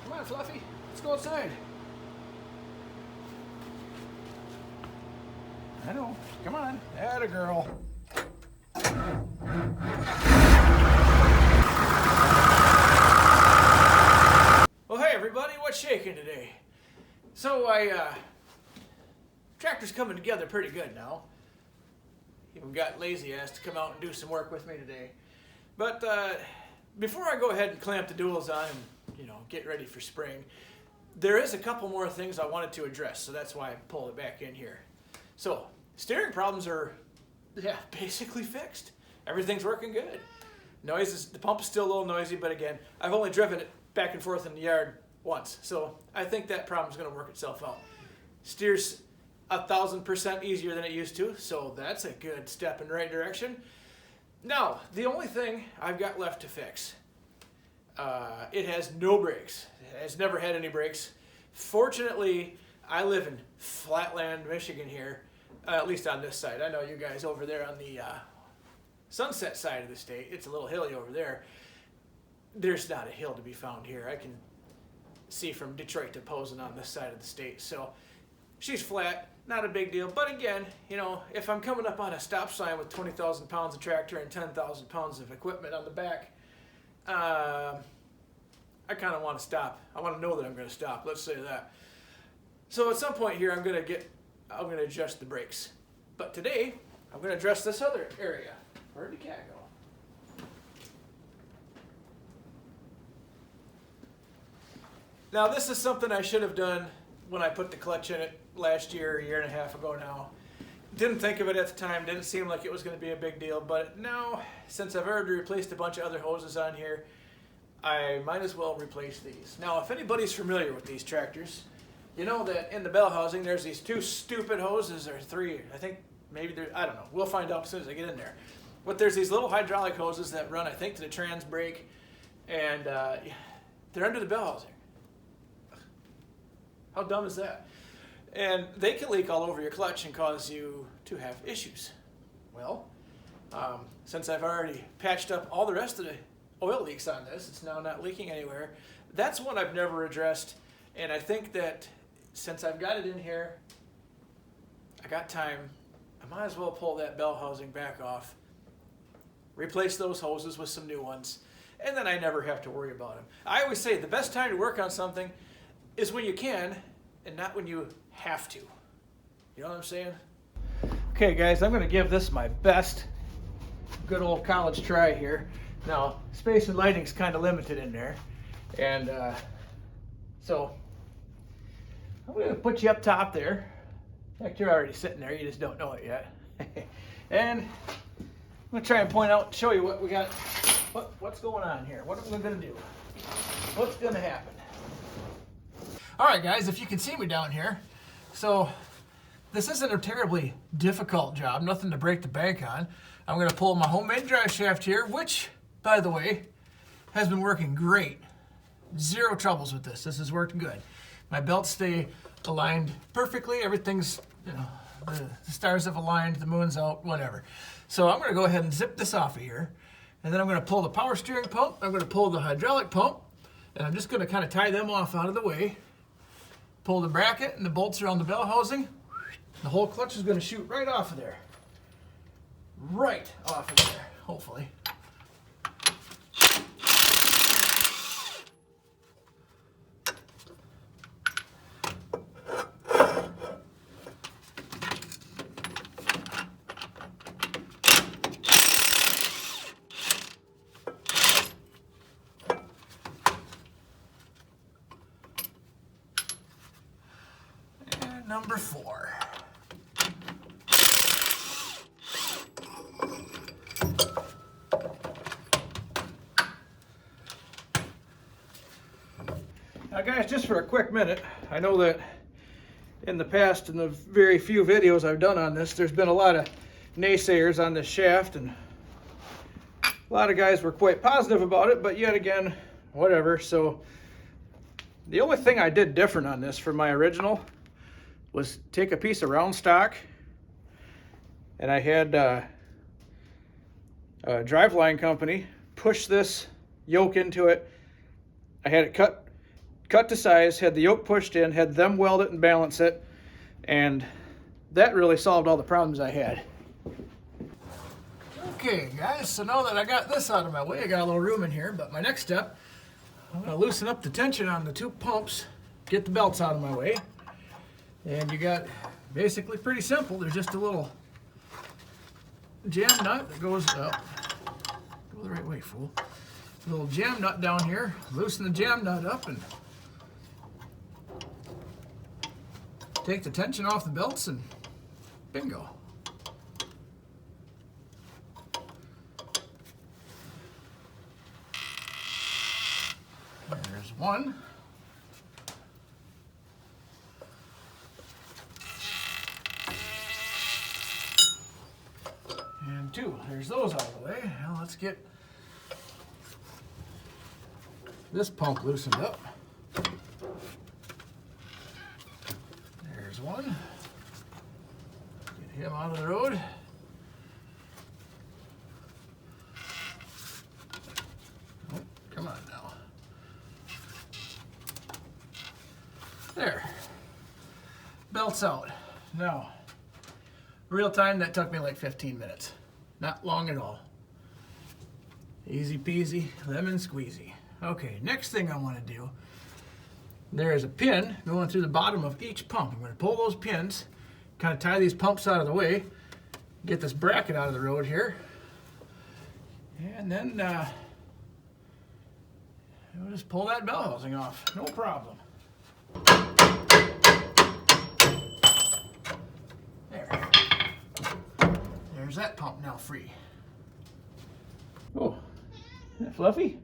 Come on, Fluffy. Let's go outside. I know. Come on. Atta girl. Well, hey everybody, what's shaking today? So tractor's coming together pretty good now. Even got lazy ass to come out and do some work with me today. But before I go ahead and clamp the duals on and get ready for spring, there is a couple more things I wanted to address, so that's why I pulled it back in here. So steering problems are basically fixed. Everything's working good. The pump is still a little noisy, but again, I've only driven it back and forth in the yard once, so I think that problem's going to work itself out. Steers 1,000% easier than it used to, so that's a good step in the right direction. Now, the only thing I've got left to fix, it has no brakes. It has never had any brakes. Fortunately, I live in flatland, Michigan here, at least on this side. I know you guys over there on the Sunset side of the state, it's a little hilly over there. There's not a hill to be found here. I can see from Detroit to Posen on this side of the state. So she's flat, not a big deal. But again, if I'm coming up on a stop sign with 20,000 pounds of tractor and 10,000 pounds of equipment on the back, I kind of want to stop. I want to know that I'm going to stop. Let's say that. So at some point here, I'm going to adjust the brakes. But today, I'm going to address this other area. Where did the cat go? Now this is something I should have done when I put the clutch in it last year, a year and a half ago now. Didn't think of it at the time, didn't seem like it was going to be a big deal, but now, since I've already replaced a bunch of other hoses on here, I might as well replace these. Now if anybody's familiar with these tractors, you know that in the bell housing there's these two stupid hoses, or three, I think maybe I don't know, we'll find out as soon as I get in there. But there's these little hydraulic hoses that run, I think, to the trans brake, and they're under the bell housing. How dumb is that? And they can leak all over your clutch and cause you to have issues. Well, since I've already patched up all the rest of the oil leaks on this, it's now not leaking anywhere. That's one I've never addressed, and I think that since I've got it in here, I got time, I might as well pull that bell housing back off, replace those hoses with some new ones, and then I never have to worry about them. I always say the best time to work on something is when you can and not when you have to. You know what I'm saying? Okay guys, I'm going to give this my best good old college try here. Now, space and lighting's kind of limited in there, and so I'm going to put you up top there. In fact, you're already sitting there, you just don't know it yet. And I'm going to try and point out and show you what we got, what's going on here. What are we going to do? What's going to happen? All right, guys, if you can see me down here, so this isn't a terribly difficult job, nothing to break the bank on. I'm going to pull my homemade drive shaft here, which, by the way, has been working great. Zero troubles with this. This has worked good. My belts stay aligned perfectly. Everything's, the stars have aligned, the moon's out, whatever. So I'm going to go ahead and zip this off of here, and then I'm going to pull the power steering pump, I'm going to pull the hydraulic pump, and I'm just going to kind of tie them off out of the way. Pull the bracket and the bolts around the bell housing. The whole clutch is going to shoot right off of there. Right off of there, hopefully. Number 4. Now guys, just for a quick minute, I know that in the past, in the very few videos I've done on this, there's been a lot of naysayers on this shaft, and a lot of guys were quite positive about it, but yet again, whatever. So the only thing I did different on this from my original was take a piece of round stock, and I had a driveline company push this yoke into it. I had it cut cut to size, had the yoke pushed in, had them weld it and balance it, and that really solved all the problems I had. Okay guys, so now that I got this out of my way, I got a little room in here, but my next step, I'm going to loosen up the tension on the two pumps, get the belts out of my way, and you got basically pretty simple. There's just a little jam nut that goes up. Go the right way, fool. A little jam nut down here. Loosen the jam nut up and take the tension off the belts and bingo. There's one. And two. There's those out of the way. Now let's get this pump loosened up. There's one. Get him out of the road. Oh, come on now. There. Belt's out. Now, real time, that took me like 15 minutes. Not long at all. Easy peasy, lemon squeezy. Okay, next thing I want to do, there is a pin going through the bottom of each pump. I'm going to pull those pins, kind of tie these pumps out of the way, get this bracket out of the road here, and then we'll just pull that bell housing off, no problem. There. There's that pump now free. Oh, isn't that fluffy?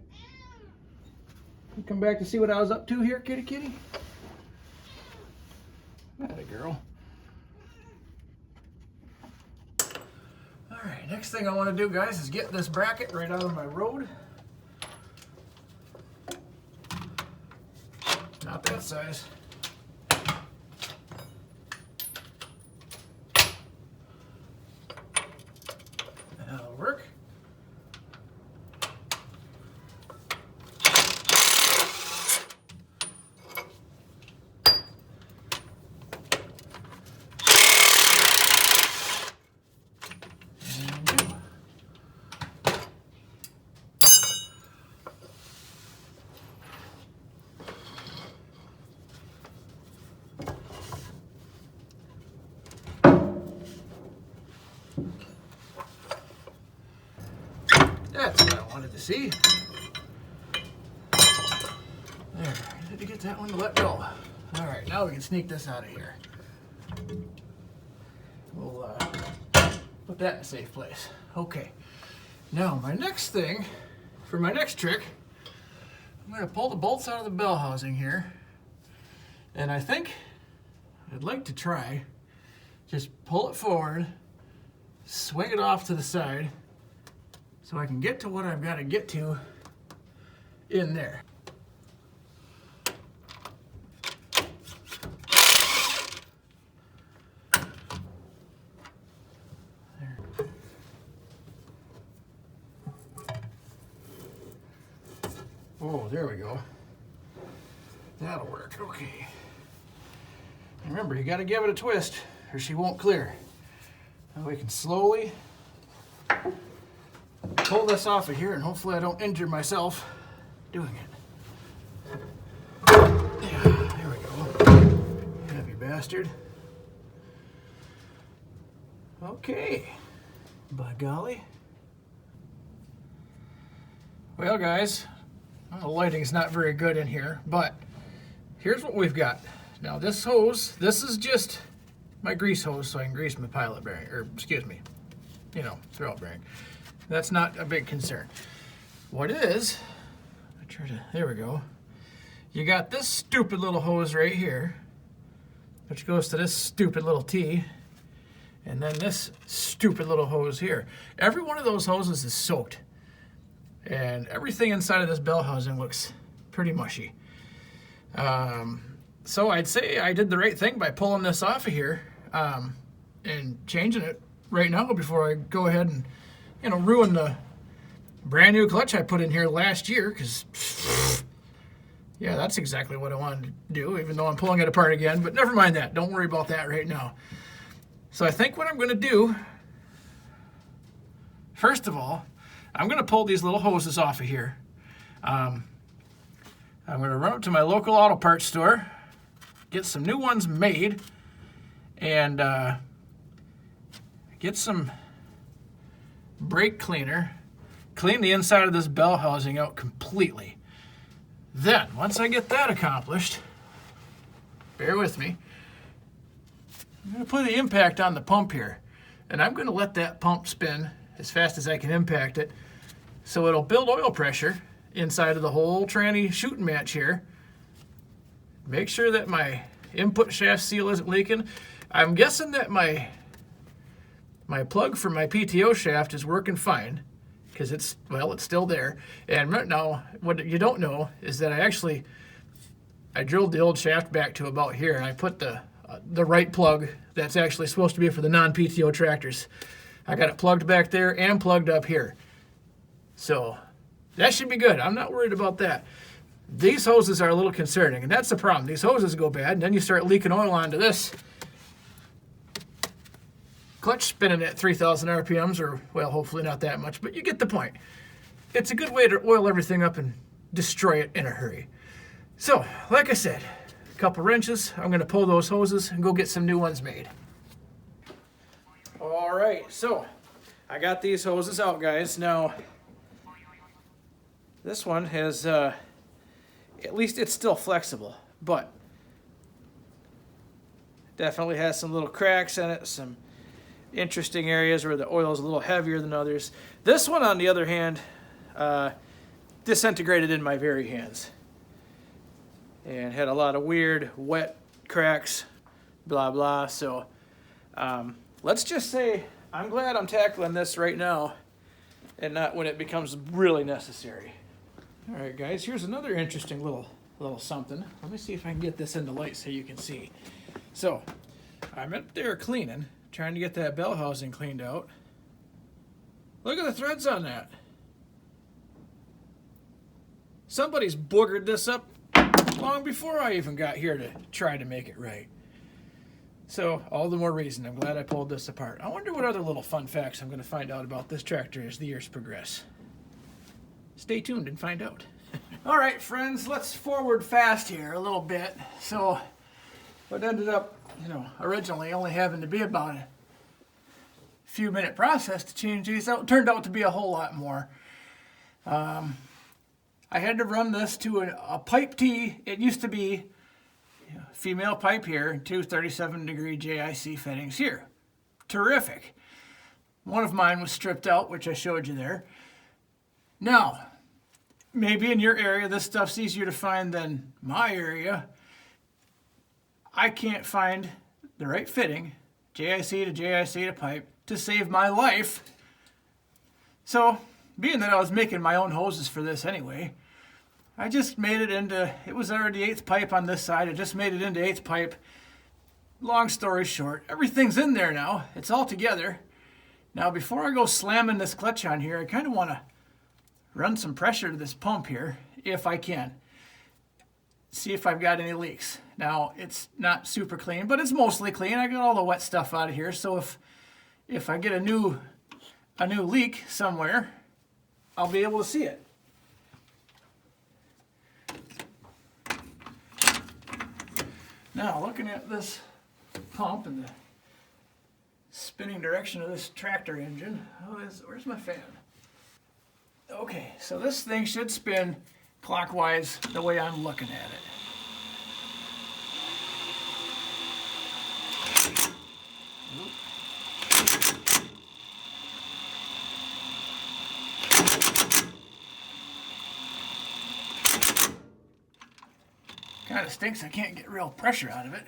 You come back to see what I was up to here, kitty kitty? Atta girl. Alright, next thing I want to do, guys, is get this bracket right out of my road. Not that size. That'll work. That's what I wanted to see. There, I had to get that one to let go. All right, now we can sneak this out of here. We'll put that in a safe place. Okay, now my next thing, for my next trick, I'm gonna pull the bolts out of the bell housing here. And I think I'd like to try, just pull it forward, swing it off to the side, so I can get to what I've got to get to in there. There. Oh, there we go. That'll work, okay. And remember, you got to give it a twist or she won't clear. Now we can slowly pull this off of here, and hopefully I don't injure myself doing it. Yeah, there we go. Heavy bastard. Okay. By golly. Well, guys, the lighting's not very good in here, but here's what we've got. Now this hose, this is just my grease hose so I can grease my pilot bearing, or excuse me, you know, throwout bearing. That's not a big concern. What is, there we go. You got this stupid little hose right here, which goes to this stupid little T, and then this stupid little hose here. Every one of those hoses is soaked, and everything inside of this bell housing looks pretty mushy. So I'd say I did the right thing by pulling this off of here and changing it right now before I go ahead and, you know, ruin the brand new clutch I put in here last year, because Yeah, that's exactly what I wanted to do, even though I'm pulling it apart again. But never mind that. Don't worry about that right now. So I think what I'm going to do, first of all, I'm going to pull these little hoses off of here. I'm going to run up to my local auto parts store, get some new ones made, and get some brake cleaner, clean the inside of this bell housing out completely. Then, once I get that accomplished, bear with me, I'm going to put the impact on the pump here, and I'm going to let that pump spin as fast as I can impact it, so it'll build oil pressure inside of the whole tranny shooting match here. Make sure that my input shaft seal isn't leaking. I'm guessing that my plug for my PTO shaft is working fine, because it's still there. And right now, what you don't know is that I drilled the old shaft back to about here, and I put the right plug that's actually supposed to be for the non-PTO tractors. I got it plugged back there and plugged up here. So that should be good. I'm not worried about that. These hoses are a little concerning, and that's the problem. These hoses go bad, and then you start leaking oil onto this clutch spinning at 3,000 RPMs, or, well, hopefully not that much, but you get the point. It's a good way to oil everything up and destroy it in a hurry. So, like I said, a couple wrenches, I'm going to pull those hoses and go get some new ones made. All right, so I got these hoses out, guys. Now, this one has, at least it's still flexible, but definitely has some little cracks in it, some interesting areas where the oil is a little heavier than others. This one, on the other hand, disintegrated in my very hands and had a lot of weird wet cracks, blah blah. So let's just say I'm glad I'm tackling this right now and not when it becomes really necessary. All right, guys, here's another interesting little something. Let me see if I can get this into light so you can see. So I'm up there cleaning, trying to get that bell housing cleaned out. Look at the threads on that. Somebody's boogered this up long before I even got here to try to make it right. So all the more reason I'm glad I pulled this apart. I wonder what other little fun facts I'm going to find out about this tractor as the years progress. Stay tuned and find out. All right, friends, let's forward fast here a little bit. So what ended up, originally only having to be about a few minute process to change these out turned out to be a whole lot more. I had to run this to a pipe T. It used to be female pipe here and two 37-degree JIC fittings here. Terrific. One of mine was stripped out, which I showed you there. Now, maybe in your area this stuff's easier to find than my area. I can't find the right fitting, JIC to JIC to pipe, to save my life. So, being that I was making my own hoses for this anyway, I just made it into, it was already 8th pipe on this side, I just made it into 8th pipe. Long story short, everything's in there now, it's all together. Now before I go slamming this clutch on here, I kind of want to run some pressure to this pump here, if I can. See if I've got any leaks. Now, it's not super clean, but it's mostly clean. I got all the wet stuff out of here, so if I get a new leak somewhere, I'll be able to see it. Now, looking at this pump and the spinning direction of this tractor engine, where's my fan? Okay, so this thing should spin clockwise the way I'm looking at it. Kind of stinks I can't get real pressure out of it.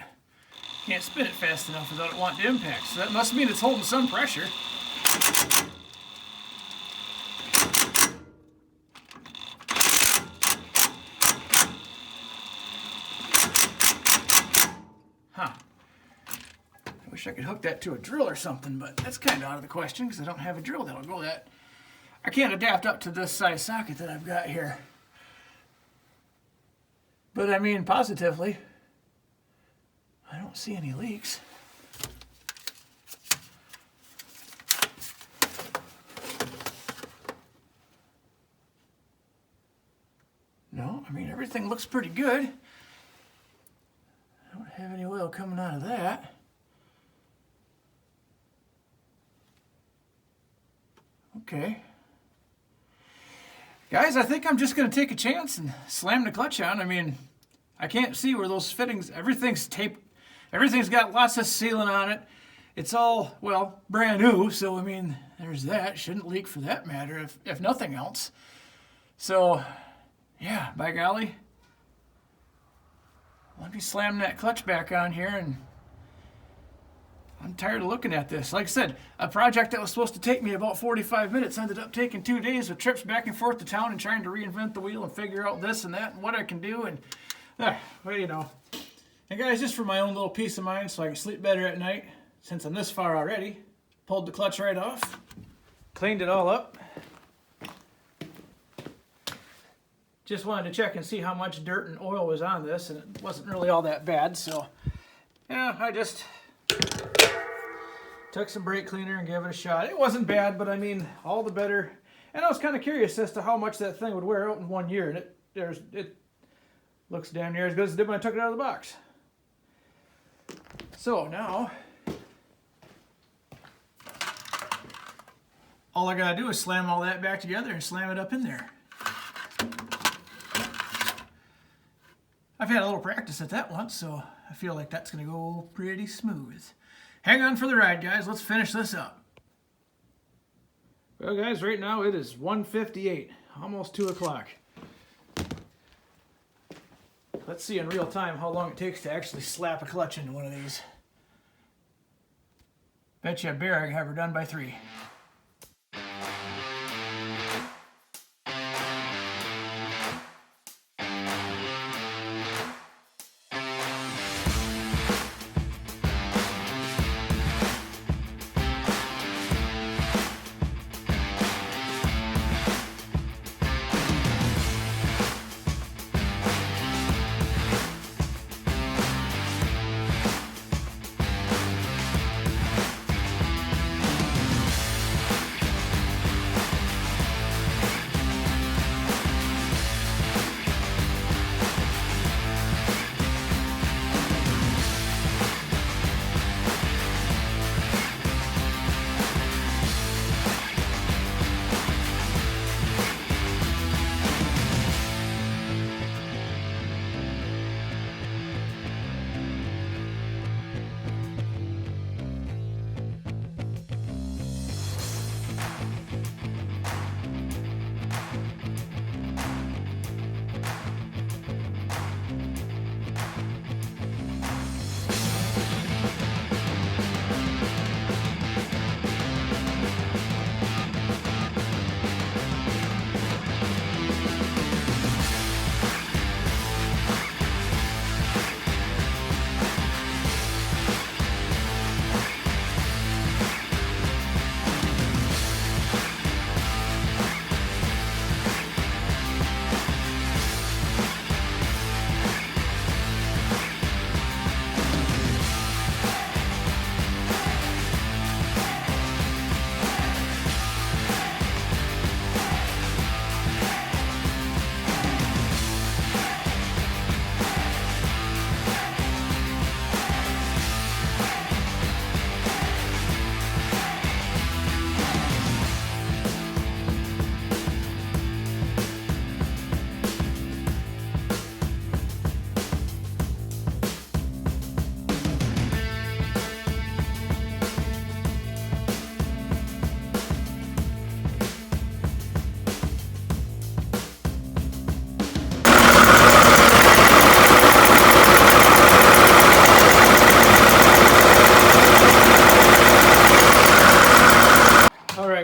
Can't spin it fast enough without it wanting to impact, so that must mean it's holding some pressure. Wish I could hook that to a drill or something, but that's kind of out of the question because I don't have a drill that'll go that. I can't adapt up to this size socket that I've got here. But I mean, positively, I don't see any leaks. No, I mean, everything looks pretty good. I don't have any oil coming out of that. Okay. Guys, I think I'm just going to take a chance and slam the clutch on. I mean, I can't see where those fittings, everything's taped, everything's got lots of sealant on it. It's all, well, brand new, so I mean, there's that. Shouldn't leak for that matter, if nothing else. So, yeah, by golly, let me slam that clutch back on here, and I'm tired of looking at this. Like I said, a project that was supposed to take me about 45 minutes ended up taking 2 days with trips back and forth to town and trying to reinvent the wheel and figure out this and that and what I can do. And, well, you know. And guys, just for my own little peace of mind so I can sleep better at night, since I'm this far already, pulled the clutch right off, cleaned it all up. Just wanted to check and see how much dirt and oil was on this, and it wasn't really all that bad. So, yeah, I just took some brake cleaner and gave it a shot. It wasn't bad, but I mean, all the better. And I was kind of curious as to how much that thing would wear out in 1 year, and it looks damn near as good as it did when I took it out of the box. So now, all I gotta do is slam all that back together and slam it up in there. I've had a little practice at that once, so I feel like that's gonna go pretty smooth. Hang on for the ride, guys. Let's finish this up. Well, guys, right now it is 1:58, almost 2 o'clock. Let's see in real time how long it takes to actually slap a clutch into one of these. Bet you a bear I can have her done by 3.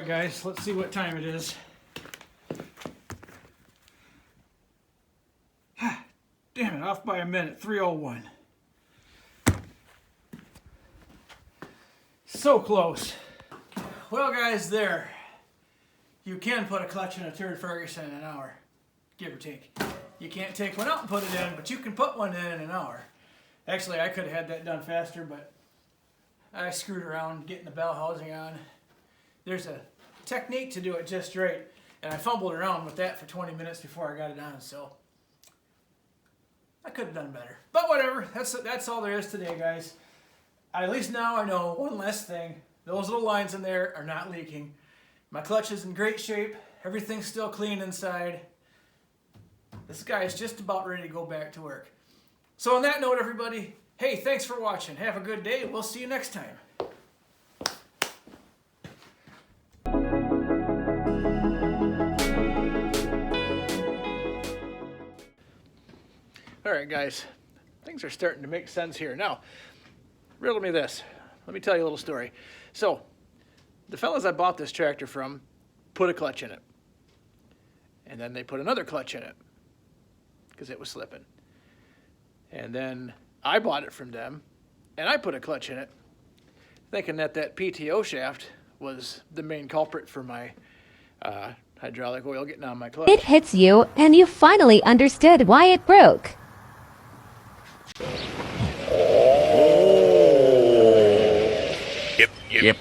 Guys, let's see what time it is. Damn it, off by a minute, 3:01. So close. Well, guys, there. You can put a clutch in a turd Ferguson in an hour, give or take. you can't take one out and put it in, but you can put one in an hour. Actually, I could have had that done faster, but I screwed around getting the bell housing on. There's a technique to do it just right, and I fumbled around with that for 20 minutes before I got it on, so I could have done better. But whatever, that's all there is today, guys. At least now I know one less thing. Those little lines in there are not leaking. My clutch is in great shape. Everything's still clean inside. This guy is just about ready to go back to work. So on that note, everybody, hey, thanks for watching. Have a good day. We'll see you next time. All right, guys, things are starting to make sense here. Now, riddle me this. Let me tell you a little story. So, the fellas I bought this tractor from put a clutch in it. And then they put another clutch in it because it was slipping. And then I bought it from them, and I put a clutch in it, thinking that PTO shaft was the main culprit for my hydraulic oil getting on my clutch. It hits you, and you finally understood why it broke. Yep.